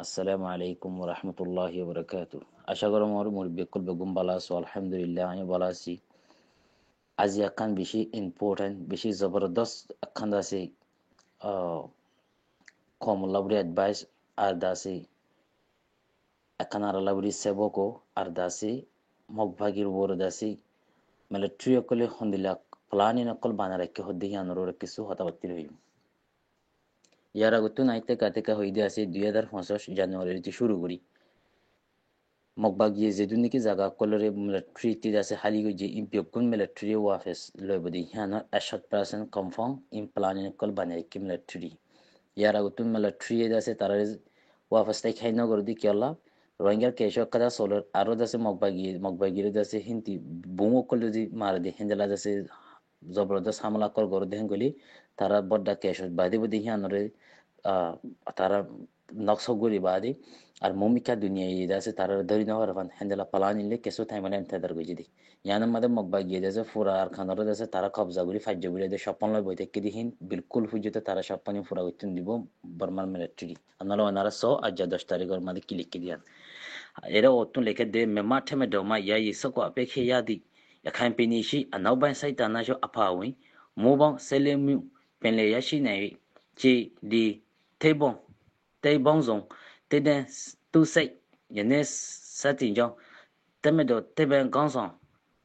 আসসালামু আলাইকুম রহমতুল্লাহি বরকাতু। আশা করি আমার মুরব্বিকুল বেগম বালা আছো। আলহামদুলিল্লাহ আমি বালা আছি। আজি একখান বেশি ইম্পর্টেন্ট বেশি জবরদস্ত একখান আছে কমলাবরি অ্যাডভাইস আর দাসি একখান আরালাবরি সেবকো আর দাসি মগভাগির উপর দাসি মিলিটারি অকলে হন্দিলা প্লানি নকল বানা রেখে হদ্দি আনোর কিছু হতাবাত্তি রহিম। ইয়ার আগত নাইতে কাতেকা হইতে আছে 2025 জানুয়ারিতে শুরু করি মগবাগিয়ে যেদু নাকি জায়গা কলরে মিলিটারি টিদ আছে হালি যে ইম্পিয়কুন মিলিটারি ওয়াফেস লইবদি হ্যাঁ 100% কনফার্ম ইন প্লানিং কল বানাই কি মিলিটারি ইয়ার আগতুন মিলিটারি আছে তারা ওয়াফেস তাই খাই নগর দি কেলা রোহিঙ্গার কেশক কাদা সোলার আরো দাসে মগবাগিয়ে দাসে হিন্দি বুমো কল যদি মার দি হেন্দেলা দাসে জবরদস্ত হামলা কর গর দেহেন গলি তারা বড্ডা কেশক বাদি বদি হ্যাঁ তারা নকশক গরি বাদি আর মমিকা দুনিয়া ইদা আছে তারা ধরি না হরফান হেন্দেলা পালানিলে কেসো থাইমানে এন্তেদার গজি দি ইয়ানার মাদে মগবা গিয়ে দেছে ফুরা আর খানর দেছে তারা কবজা করি ফাজ্য করি দে স্বপ্ন লয় বইতে কি দিহিন বিলকুল ফুজতে তারা স্বপ্ন ফুরা উত্তন দিব বর্মার মিলিটারি আপনারা ওনারা সো আজ 10 তারিখের মাদে ক্লিক কি দিয়ান এরা অতুন লেখে দে মেমা ঠেমে ডমা ইয়া ইসকো আপেক্ষে ইয়াদি এখান পেনিশি আনাও বাই সাই তানা জো আপাউই মোবং সেলেমিউ পেনলে ইয়াশি নাই চি দি থেবং থেবং জং তেদে tu say yene sati jo temedo teben gonson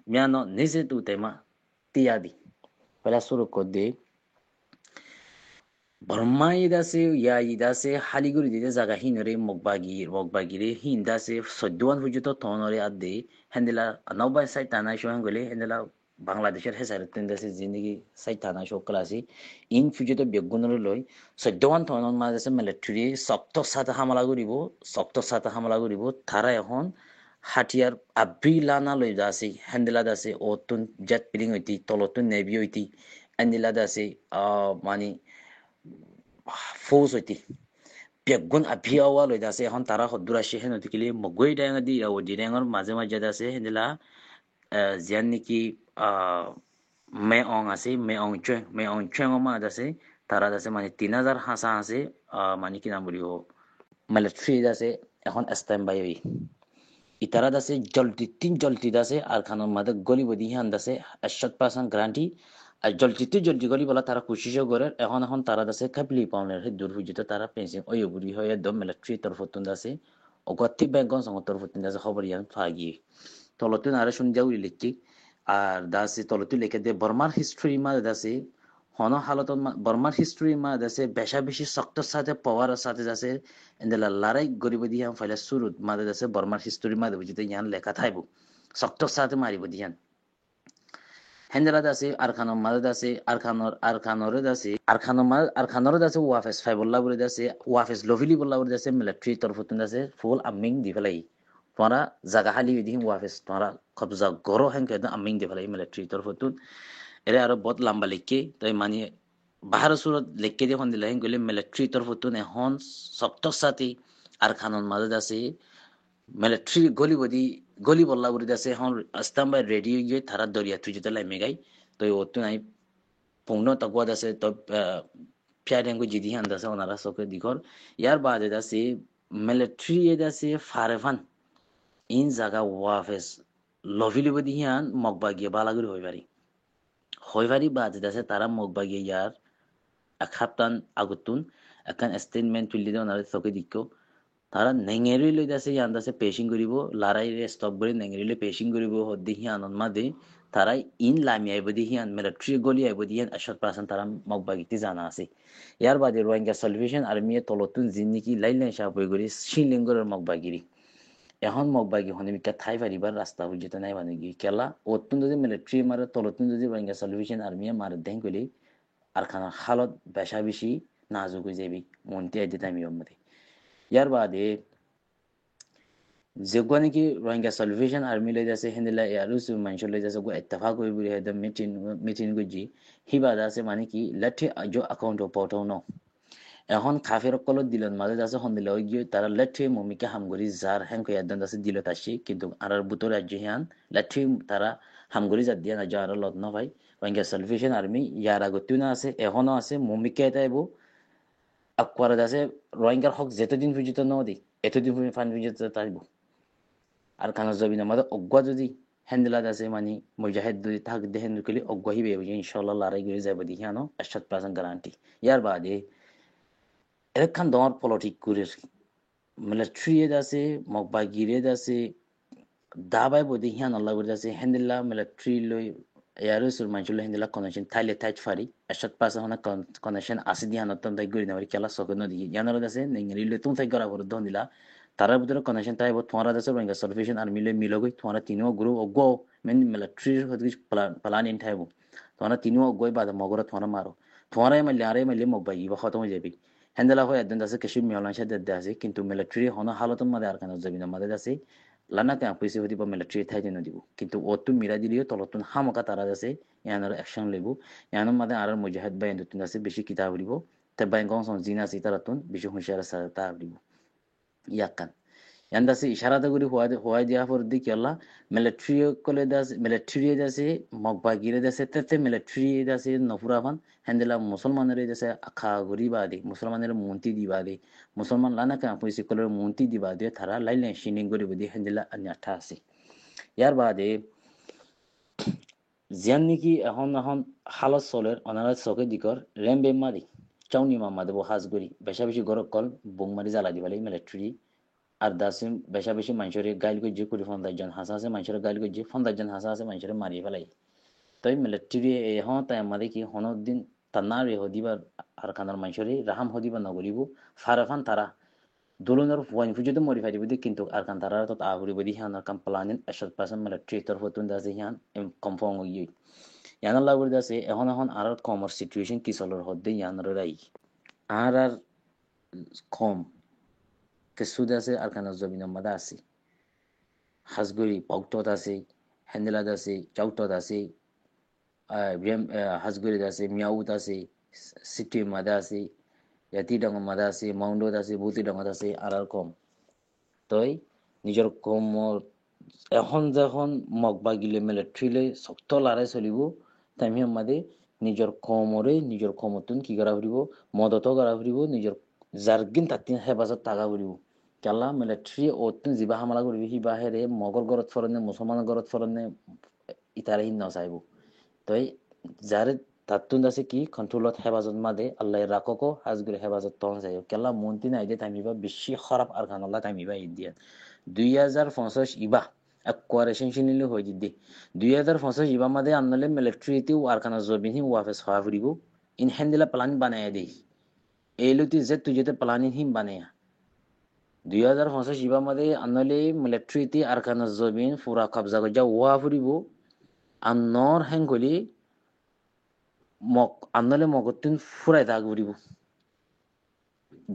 miano nise tu tema tiadi pala suru kode Burma idase ya idase haliguri de zaga hinore mogbagire hindase sodwan hujuto tonore adde hendela anoba sai tana sho hangole hendela বাংলাদেশের হেসারতেন দেশে জিন্দগি সাইতানা শোকলাসি in ফিউচারতে বেগুনর লই সদ্যওয়ান থনন মাঝে military শক্ত সাথে হামলা করিব তারা এখন হাতিয়ার আব্রি লানা লই যাসি হ্যান্ডেলা দাসে ওতুন জেট পিলিং হইতি তলতুন নেভি হইতি হ্যান্ডেলা দাসে মানে ফৌজ হইতি বেগুন আভিয়াওয়া লই যাসে এখন তারা হদ্দুরাশি হেন হইতিকিলি মগৈ ডাঙ দি ওদি ডাঙর মাঝে মাঝে দাসে হ্যান্ডেলা জিয়ান নাকি মেয়ং আছে মেয়ং চুং মা আছে তারা আছে মানে 3000 হাসা আছে মানে কি নাম বলিব মিলিটারি আছে এখন স্ট্যান্ড বাই হই ইতারা আছে জলটি আছে আর খানোর মাঝে গলি বদি হান আছে 100% গ্যারান্টি আর জলটি গলি বলা তারা কোশিশও করে এখন তারা আছে কাপলি পাউনের দূর হুজিতে তারা পেন্সিং ওই বুড়ি হয়ে একদম মিলিটারি তরফতুন আছে অগতি ব্যাংকন সঙ্গ তরফতুন আছে খবর ইয়ান ফাগি তলতুন আর শুন যাও লিখি আর দাসে তলতু লিখে দে বর্মার হিস্ট্রি মা দাসে হন হালত বর্মার হিস্ট্রি মা দাসে বেশা বেশি শক্তর সাথে পাওয়ার সাথে দাসে এন্দেলা লড়াই গরিব দিয়ান ফাইলা সুরুত মা দাসে বর্মার হিস্ট্রি মা বুঝিতে ইয়ান লেখা থাইব শক্তর সাথে মারিব দিয়ান হেন্দেলা দাসে আর খানোর দাসে ওয়াফেস ফাইবুল্লাহ বলে দাসে ওয়াফেস লভিলি বল্লা বলে দাসে মিলিটারি তরফতুন দাসে ফুল আমিং দি ফেলাই তোমরা জায়গা খালি দিন ওয়াফেস তোমরা কবজা গরো হেনকে আমিং দি ফেলাই মিলিটারি তরফতুন এরা আরো বহুত লম্বা লিখে তাই মানে বাহার সুরত লিখে দিয়ে দিলে হেন গেলে মিলিটারি তরফতুন এখন শক্তর সাথে আর খানোর মাঝে আছে মিলিটারি গলি বল্লা বলে দাসে এখন আস্তাম্বাই রেডি গিয়ে তারা দরিয়া তুই যেতে লাইমে গাই তো অতুন আই পূর্ণ তকুয়া দাসে তো ফিয়ারেঙ্গু জিদি হান দাসে ওনারা চকে দিঘর ইয়ার বাদে দাসে মিলিটারি দাসে ফারেফান ইন জাগা ওয়াফেস লভিলি বদি হিয়ান মগবাগিয়ে বালাগুড়ি হইবারি বাদে দাসে তারা মগবাগিয়ে ইয়ার এক হাপ্তান আগুতুন এখন স্টেটমেন্ট তুলি দিয়ে ওনারা চকে দিক তারা নেঙেরি লৈ দাসে ইয়ান দাসে পেশিং করিব লড়াই স্টপ করে নেঙেরিলে পেশিং করিব হদ্দি হিয়ান মাদে তারা ইন লামি আইব দি হিয়ান মিলিটারি গলি আইব দি হিয়ান 100% তারা মগবাগিতে জানা আছে ইয়ার বাদে রোহিঙ্গা সলিউশন আর্মিয়ে তলতুন জিন্নিকি লাইলাইন সাপ হয়ে গরি শ্রীলিঙ্গরের মগবাগিরি এখন মগবাগি হনিমিকা থাই পারিবার রাস্তা বুঝতে নাই মানে কি কেলা অতুন যদি মিলিটারি মারে তলতুন যদি রোহিঙ্গা সলিউশন আর্মিয়ে মারে দেন কইলি আর খানা হালত বেশা বেশি নাজুক হয়ে যাবি মনতে আইতে তামি মধ্যে ইয়ার বাদে যেগুলো নাকি রোহিঙ্গা সলিউশন আর্মি লই যাচ্ছে হেন্দিলা ইয়ারুসু মানুষ লই যাচ্ছে গো ইত্তেফাক হই বুড়ি হেদ মিটিং গুজি হি বাদ আছে মানে কি লেটে আজো অ্যাকাউন্ট পটাও ন এখন কাফের কলত দিলেন মাঝে আছে হন্দিল গিয়ে তারা লেট্রি মমিকে হামগরি যার হ্যাং কই আদন আছে দিল তাসি কিন্তু আর বুতর রাজ্য হিয়ান লেট্রি তারা হামগরি যা দিয়া না যা আর লত ন ভাই ওয়াঙ্গা সালভেশন আর্মি ইয়ার আগতেও না আছে এখনো আছে মমিকে এটাইবো আকওয়ার আছে রোহিঙ্গার হক যেতদিন পর্যন্ত ন দি এতদিন পর্যন্ত ফান পর্যন্ত তাইব আর কানা জবিন আমাদের অজ্ঞা যদি হ্যান্ডেলাদ আছে মানে মুজাহিদ যদি থাক দেহেন কলি অজ্ঞা হিবে ইনশাআল্লাহ লড়াই করে যাবে দি হিয়ানো 100% গ্যারান্টি ইয়ার বাদে এখান দর পলিটিক করে মিলিটারি আছে মকবাগিরে আছে দাবাই বদি হিয়ান আল্লাহ বদি আছে হ্যান্ডেলা মিলিটারি লই ইয়ার সুর মানচুল হ্যান্ডেলা কানেকশন থাইলে টাইট ফারি 100% হনা কানেকশন আছে দি হানত তাই গরি না খেলা সকন দি ইয়ানর আছে নেংরি লই তুম তাই গরা বর দন দিলা তারার ভিতরে কানেকশন তাই বত তোমারা দেশে রোহিঙ্গা সালভেশন আর্মি লই মিলগই তোমারা তিনো গ্রুপ অগো মেন মিলিটারি হদিস প্লান ইন থাইবো তোমারা তিনো অগই বাদ মগরা তোমারা মারো তোমারা মারলে আরে মারলে মকবাগি বা খতম হয়ে যাবে হ্যান্ডেলা হয় একদিন আছে কাশ্মীর মিয়ালান সাথে আছে কিন্তু মিলিটারি হনা হালতন মাদে আর কানা জবিনা মাদে আছে লানা কে পয়সা হদি বা মিলিটারি থাই দিন দিব কিন্তু অতু মিরা দিলিও তলতুন হামকা তারা আছে ইয়ানোর অ্যাকশন লইব ইয়ানোর মাদে আর মুজাহিদ বাই এন্দুতুন আছে বেশি কিতাব দিব তে বাই গং সন জিনা সি তারাতুন বেশি হুঁশিয়ার আছে তা দিব ইয়াকান yandase isharata guri huwa dia for di kyalla military kole das military dase mokba gire dase tete military dase nofuravan hendela musulmanere dase akha guri badi musulmanere munti di badi musulman lana ka poisi kole munti di badi thara laile shining guri budi hendela anya thase yar bade জিয়ান কি এখন হালত চলের অনারা চকে দিকর রেম বেম মারি চাউনি মামা দেবো হাজ গরি বেশা বেশি গরক কল বুং মারি জ্বালা দিবালি মিলিটারি আর দাসিম বেশা বেশি মানুষের গাইল গজ্জে করি 50 জন হাসা আছে মানুষের গাইল গজ্জে 50 জন হাসা আছে মানুষের মারি ফেলাই তাই মিলিটারি এখন তাই আমাদের কি হনদিন তান্নার হদিবার আর খানার মানুষের রাহাম হদিবা নগরিব ফারাফান তারা দোলনের ওয়াইন ফুজুতে মডিফাই দিবি কিন্তু আর কান তারা তো আহুরি বদি হান আর কাম প্লানিং 100% মিলিটারি তরফ তুন দাসে হান কনফার্ম হই ইয়ানার লাগর দাসে এখন আর কমার সিচুয়েশন কি চলর হদ্দে ইয়ানার রাই আর কম কেসুদ আছে আর কানা জবিন মাদা আছে হাজগরি পাউটত আছে হ্যান্ডেলাদ আছে চাউটত আছে হাজগরি আছে মিয়াউত আছে সিটি মাদা আছে ইয়াতি ডং মাদা আছে মাউন্ডত আছে বুতি ডঙত আছে আর কম তই নিজৰ কমৰ এখন যখন মগবা গিলে মিলিটারিলে শক্ত লড়াই চলিব তামি আমাদে নিজৰ কমরে নিজৰ কমতুন কি করা ফুরিব মদত করা ফুরিব নিজৰ জার্গিন তাতিন হেফাজত টাকা ফুরিব কেলা মিলিটারি অতুন জিবা হামলা করিব সিবা হেরে মগর গরত ফরনে মুসলমানের গরত ফরনে ইতারে হিন নচাইব তই যারে তাতুন আছে কি কন্ট্রোলত হেফাজত মাদে আল্লাহ রাখকো হাজগুরে হেফাজত তখন চাই কেলা মন্তি নাই দে তামিবা বেশি খারাপ আর খানাল্লাহ তামিবা ইদিয়ান 2050 ইবা একবারে শেনশিনিলে হয়ে দিদি 2050 ইবা মাদে আনলে মিলিটারিতে আর কানা জবিনি ওয়াফেস হওয়া ফুরিব ইন হ্যান্ডেলা প্লান বানায় দেই এইলুতি যে তুই যেতে প্লান হিম বানায়া 2050 ইবা মাদে আনলে মিলিটারিতে আর কানা জবিন পুরা কবজা গজা ওয়া ফুরিব আন্নর হ্যাঙ্গলি মক আনলে মগতিন ফুরাই থাক ফুরিব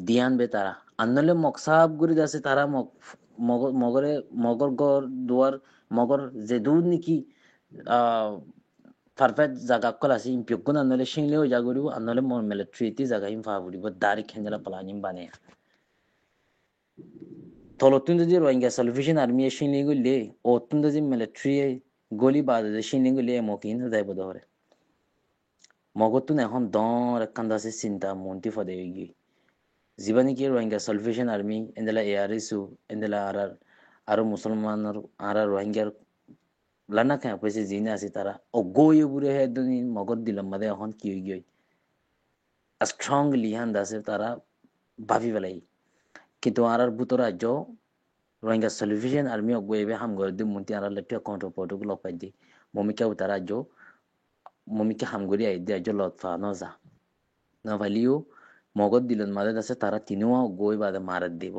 দিয়ান বে তারা আনলে মক সাব গুরি দাসে তারা মগরে মগর গর দুয়ার মগর যে দূর নাকি পারফেক্ট জায়গা কল আছে ইম্পিয়গুন আনলে সিংলেও জাগরিব আনলে মন মিলিটারিতে জায়গা ইম ফা ফুরিব দারি খেঞ্জলা প্লানিং বানে তলতুন যদি রোহিঙ্গা সালভেশন আর্মি সিংলে গলে অতুন যদি মিলিটারি গলি বাদে সিংলে গলে মকিন যাইব দরে মগতুন এখন দর একখান দাসে চিন্তা মন্তি ফদে গিয়ে জীবানি কি রোহিঙ্গা সালভেশন আর্মি এন্দেলা এআরএসু এন্দেলা আর মুসলমানের আর রোহিঙ্গার লানা কে পয়সে জিনে আছে তারা অগই বুড়ে হে দুনি মগর দিলাম মাদে এখন কি হই গই স্ট্রংলি হান্দ আছে তারা ভাবি বেলাই কিন্তু আর বুতর রাজ্য রোহিঙ্গা সালভেশন আর্মি অগইবে হাম গর দি মুন্তি আর লেটে কন্ট্রোল পটো গুলো পাই দি মমিকা উতার রাজ্য মমিকা হামগরি আই দি রাজ্য লতফা নজা নভালিও মগত দিলন মাদে আছে তারা তিনিও গই বাদে মারাত দিব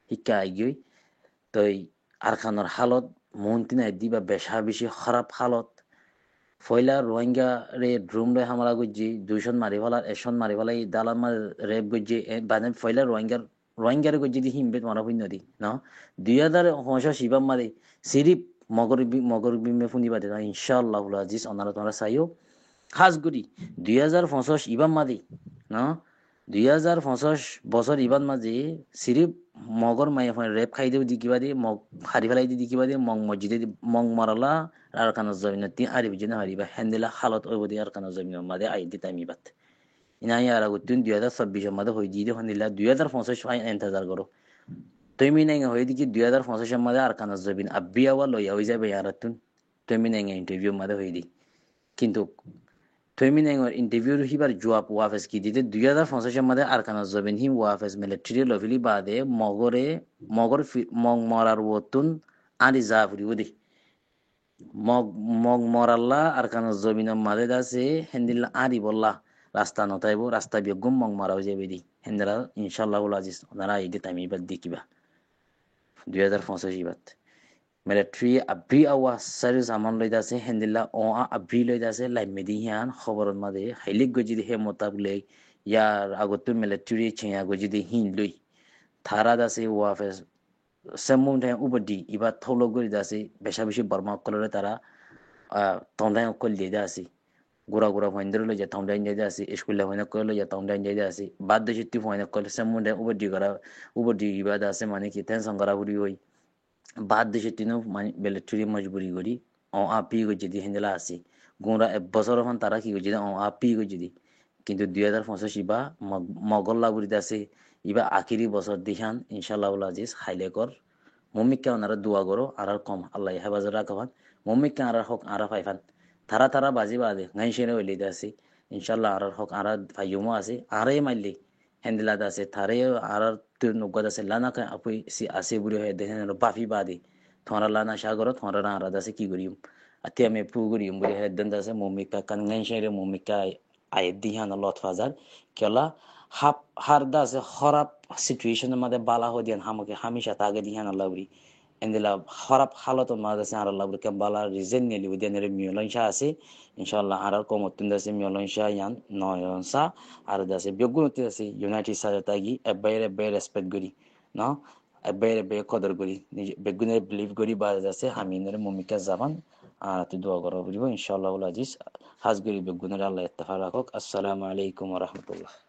শিক্ষা আইগই তই আর খানোর হালত মন্তি নাই দিবা বেশা বেশি খারাপ হালত ফয়লা রোহিঙ্গা রে ড্রুম রে হামলা গজ্জি 200 মারি ফেলার 100 মারি ফেলাই দালাল মার রেপ গজ্জি বাদে ফয়লা রোহিঙ্গার গজ্জি দি হিমবে মারা হইন দি না 2050 শিবাম মারি সিরিপ মগর বিমে ফুনি বাদে ইনশাআল্লাহ আজিজ অনারা তোমরা চাইও হাজগুড়ি 2050 ইবাম মাদি না 2025 ইবান মাঝে সিরিপ মগর মাই ফোন রেপ খাই দেব দিকিবা দি মগ হারি ফেলাই দি দিকিবা দি মগ মসজিদে মগ মারালা আর কানা জমিন তি হারি বিজনে হারিবা হ্যান্ডেলা হালত ওই আর কানা জমিন মাদে আই দি তাইমিবাত ইনাই আর গুতুন 2026 মাদে হই দি হন্দিলা 2025 ফাইন ইন্তজার করো তুমি নাই হই দিকি 2025 মাদে আর কানা জমিন আব্বিয়া ওয়া লইয়া হই যাবে ইয়ারাতুন তুমি নাই ইন্টারভিউ মাদে হই দি কিন্তু তুমি নাই ইন্টারভিউ হিবার জবাব ওয়াফেস কি দিতে 2025 মাদে আর কানা জমিন হি ওয়াফেস মিলিটারি লভিলি বাদে মগ মরার ওতুন আদি জাফরি ওদি মগ মগ মরাল্লা আর কানা জমিন মাদে দাসে হেন্দিল্লা আদি বললা রাস্তা নতাইবো রাস্তা বিয়গুম মগ মারাও যাবে দি হেন্দিলা ইনশাআল্লাহ আজিজ ওনারা ইদি তামিবাদ দিকিবা 2025 বাত মিলিটারি আব্রি আওয়া সারি জামান লইদাছে হেন্দিল্লা ও আব্রি লইদাছে লাইমেদি হিয়ান খবরত মাদে হাইলিক গজিদি হে মোতাবলে ইয়ার আগত মিলিটারি ছেয়া গজিদি হিন লই থারা দাসে ওয়াফেস সেমুন্ডে উবদি ইবা থলো গরি দাসে বেশা বেশি বর্মা কলরে তারা তন্দাই অকল দিয়ে দাসি গুড়া গুড়া ফয়েন্দ্র লই যা তন্দাই দিয়ে দাসি স্কুলে ফয়েন কল লই যা তন্দাই দিয়ে দাসি বাদ দেশি তি ফয়েন কল সেমুন্ডে উবদি ইবা দাসে মানে কি টেনশন করা বুড়ি হই বাদ দেশে তিনো মিলিটারি মজবুরি করি আপি গো যদি হেন্দেলা আসি গোঁড়া বছর হন তারা কি করছে আপি গো যদি কিন্তু 2025 ইবা মগল্লা বুড়িতে আছে ইবা আখিরি বছর দিহান ইনশাআল্লাহ আজিজ হাইলে কর মম্মিকে ওনারা দোয়া করো আর কম আল্লাহ হেফাজত রাখবান মম্মিকে আর হক আর ফাইফান তারা বাজি বাদে গাই সেরে হইলে আছে ইনশাআল্লাহ আর হক আর ফাইয়ুমো আছে আরে মাইলি হেন্দিলাদ আছে থারে আর তুর নগদ আছে লানা কা আপু সি আছে বুড়ি হয়ে দেখেন বাফি বাদে থরা লানা সাগর থরা না আর আছে কি করিম আতি আমি পু করিম বুড়ি হয়ে দেন আছে মম্মিকা কান গাই সেরে মম্মিকা আয় দিহান লত ফাজার কেলা har da se horap situation made bala ho dian hamake hamisha tage dihan Allah buri endela horap halato made se ar Allah buri ke bala reason ne li dian re miolon sha ase inshallah arar ko motun da se miolon sha yan noyon sa ar da se byogun te se united sa tagi be respect guri no be qadar guri begune believe guri ba da se haminere mumika zaman আর তুই দোয়া করো বুঝবো ইনশাআল্লাহ আজিজ হাজ গরি বেগুনের আল্লাহ ইত্তেফাক রাখুক আসসালামু আলাইকুম ওয়া রাহমাতুল্লাহ